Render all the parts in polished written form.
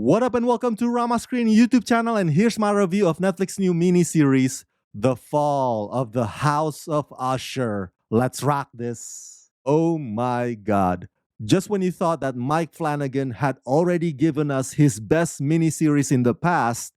What up and welcome to Rama Screen YouTube channel, and here's my review of Netflix new miniseries, The Fall of the House of Usher. Let's rock this. Oh my god. Just when you thought that Mike Flanagan had already given us his best miniseries in the past,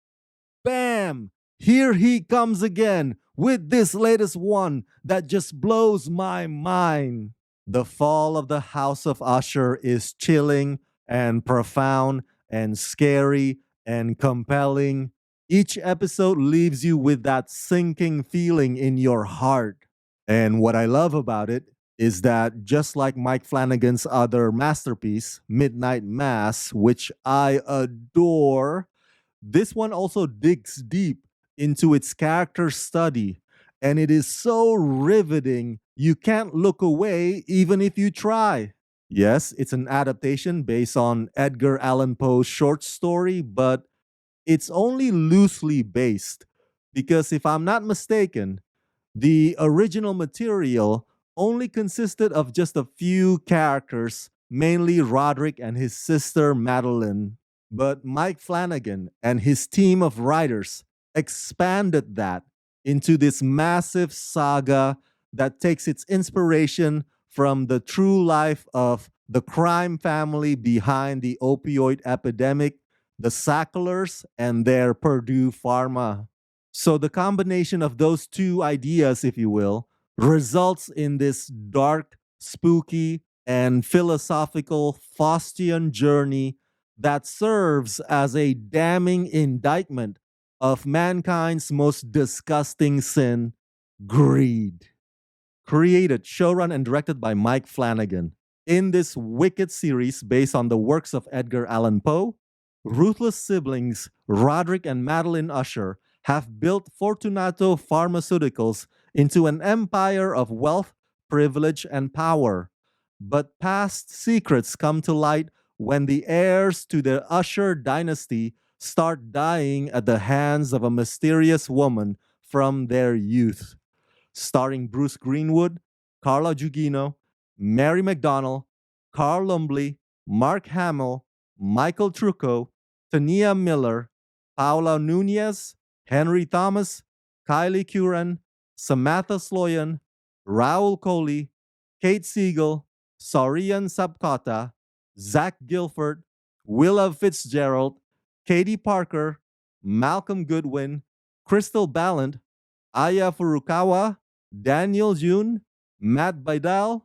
bam! Here he comes again with this latest one that just blows my mind. The Fall of the House of Usher is chilling and profound and scary and compelling. Each episode leaves you with that sinking feeling in your heart. And what I love about it is that just like Mike Flanagan's other masterpiece, Midnight Mass, which I adore, this one also digs deep into its character study, and it is so riveting you can't look away even if you try. Yes, it's an adaptation based on Edgar Allan Poe's short story, but it's only loosely based because if I'm not mistaken, the original material only consisted of just a few characters, mainly Roderick and his sister Madeline. But Mike Flanagan and his team of writers expanded that into this massive saga that takes its inspiration from the true life of the crime family behind the opioid epidemic, the Sacklers, and their Purdue Pharma. So the combination of those two ideas, if you will, results in this dark, spooky, and philosophical Faustian journey that serves as a damning indictment of mankind's most disgusting sin, greed. Created, showrun, and directed by Mike Flanagan. In this wicked series based on the works of Edgar Allan Poe, ruthless siblings Roderick and Madeline Usher have built Fortunato Pharmaceuticals into an empire of wealth, privilege, and power. But past secrets come to light when the heirs to the Usher dynasty start dying at the hands of a mysterious woman from their youth. Starring Bruce Greenwood, Carla Gugino, Mary McDonnell, Carl Lumbly, Mark Hamill, Michael Trucco, Tania Miller, Paula Nunez, Henry Thomas, Kylie Curran, Samantha Sloyan, Raul Coley, Kate Siegel, Saurian Sabkota, Zach Gilford, Willa Fitzgerald, Katie Parker, Malcolm Goodwin, Crystal Ballant, Aya Furukawa, Daniel June, Matt Bidal,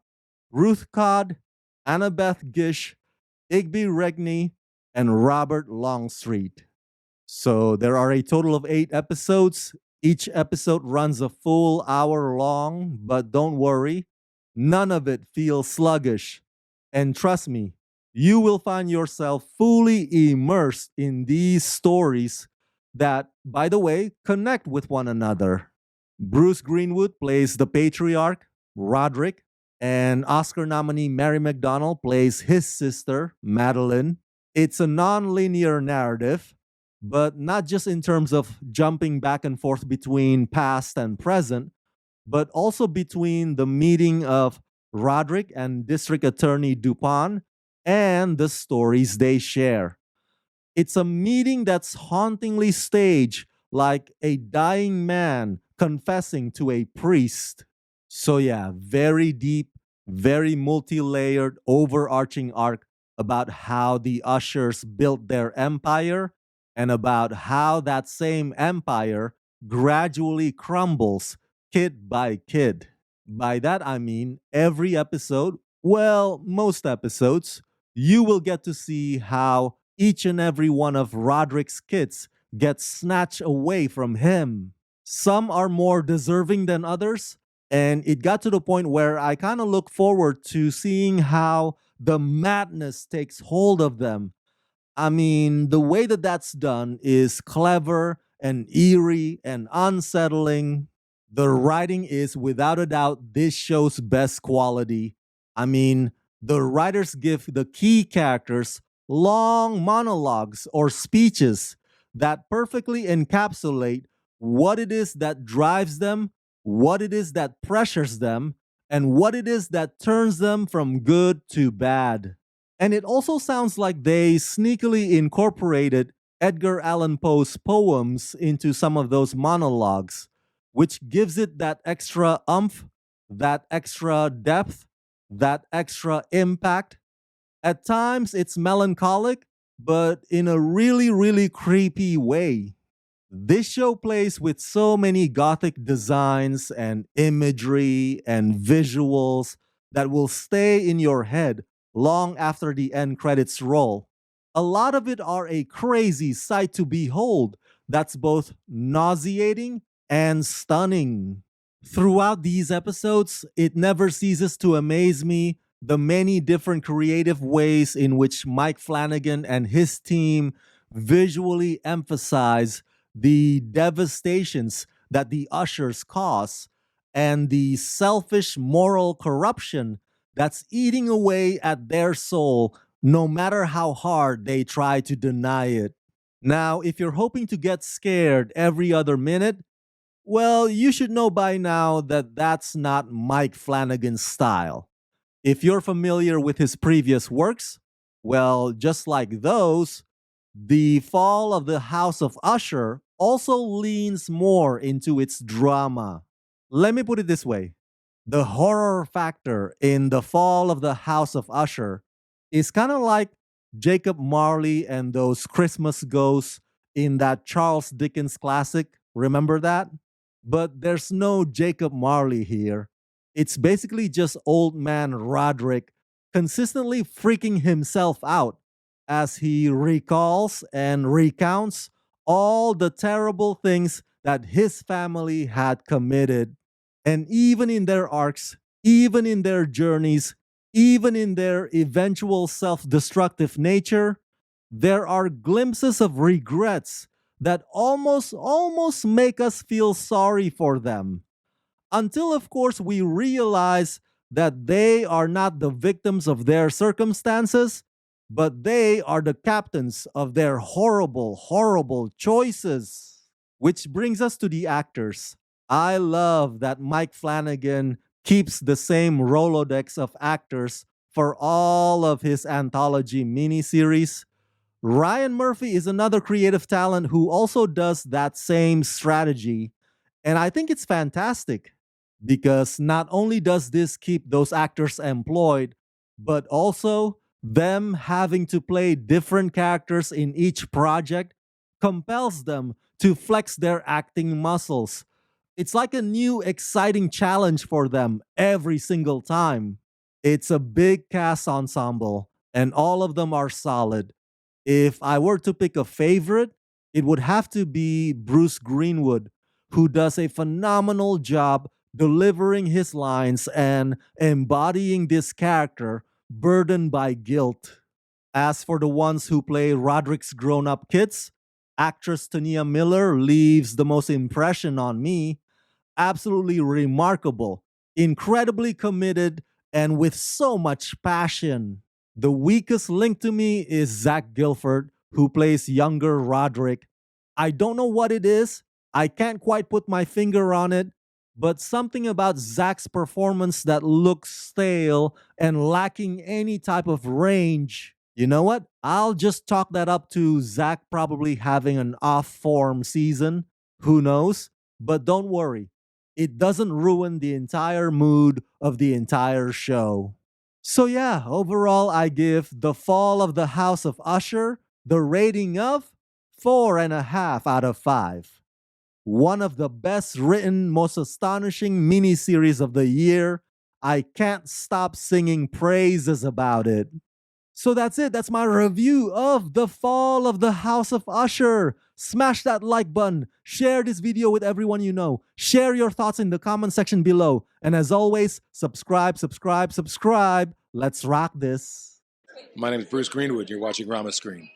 Ruth Codd, Annabeth Gish, Igby Regney, and Robert Longstreet. So there are a total of 8 episodes. Each episode runs a full hour long, but don't worry, none of it feels sluggish. And trust me, you will find yourself fully immersed in these stories that, by the way, connect with one another. Bruce Greenwood plays the patriarch, Roderick, and Oscar nominee Mary McDonnell plays his sister, Madeline. It's a non-linear narrative, but not just in terms of jumping back and forth between past and present, but also between the meeting of Roderick and District Attorney Dupont and the stories they share. It's a meeting that's hauntingly staged, like a dying man confessing to a priest. So, yeah, very deep, very multi layered, overarching arc about how the Ushers built their empire and about how that same empire gradually crumbles kid by kid. By that, I mean every episode, well, most episodes, you will get to see how each and every one of Roderick's kids gets snatched away from him. Some are more deserving than others, and it got to the point where I kind of look forward to seeing how the madness takes hold of them. I mean, the way that that's done is clever and eerie and unsettling. The writing is without a doubt this show's best quality. I mean, the writers give the key characters long monologues or speeches that perfectly encapsulate what it is that drives them, what it is that pressures them, and what it is that turns them from good to bad. And it also sounds like they sneakily incorporated Edgar Allan Poe's poems into some of those monologues, which gives it that extra umph, that extra depth, that extra impact. At times it's melancholic, but in a really, really creepy way. This show plays with so many gothic designs and imagery and visuals that will stay in your head long after the end credits roll. A lot of it are a crazy sight to behold that's both nauseating and stunning. Throughout these episodes, it never ceases to amaze me the many different creative ways in which Mike Flanagan and his team visually emphasize the devastations that the ushers cause and the selfish moral corruption that's eating away at their soul no matter how hard they try to deny it. Now, if you're hoping to get scared every other minute, well, you should know by now that that's not Mike Flanagan's style. If you're familiar with his previous works, well, just like those, The Fall of the House of Usher also leans more into its drama. Let me put it this way: the horror factor in The Fall of the House of Usher is kind of like Jacob Marley and those Christmas ghosts in that Charles Dickens classic. Remember that? But there's no Jacob Marley here. It's basically just old man Roderick consistently freaking himself out as he recalls and recounts all the terrible things that his family had committed. And even in their arcs, even in their journeys, even in their eventual self destructive nature, there are glimpses of regrets that almost make us feel sorry for them. Until, of course, we realize that they are not the victims of their circumstances, but they are the captains of their horrible, horrible choices. Which brings us to the actors. I love that Mike Flanagan keeps the same Rolodex of actors for all of his anthology miniseries. Ryan Murphy is another creative talent who also does that same strategy. And I think it's fantastic because not only does this keep those actors employed, but also them having to play different characters in each project compels them to flex their acting muscles. It's like a new, exciting challenge for them every single time. It's a big cast ensemble, and all of them are solid. If I were to pick a favorite, it would have to be Bruce Greenwood, who does a phenomenal job delivering his lines and embodying this character burdened by guilt. As for the ones who play Roderick's grown up kids, actress Tania Miller leaves the most impression on me. Absolutely remarkable, incredibly committed, and with so much passion. The weakest link to me is Zach Gilford, who plays younger Roderick. I don't know what it is. I can't quite put my finger on it, but something about Zach's performance that looks stale and lacking any type of range. You know what? I'll just chalk that up to Zach probably having an off form season. Who knows? But don't worry, it doesn't ruin the entire mood of the entire show. So, yeah, overall, I give The Fall of the House of Usher the rating of 4.5 out of 5. One of the best written, most astonishing miniseries of the year. I can't stop singing praises about it. So that's it. That's my review of The Fall of the House of Usher. Smash that like button. Share this video with everyone you know. Share your thoughts in the comment section below. And as always, subscribe, subscribe, subscribe. Let's rock this. My name is Bruce Greenwood. You're watching Rama Screen.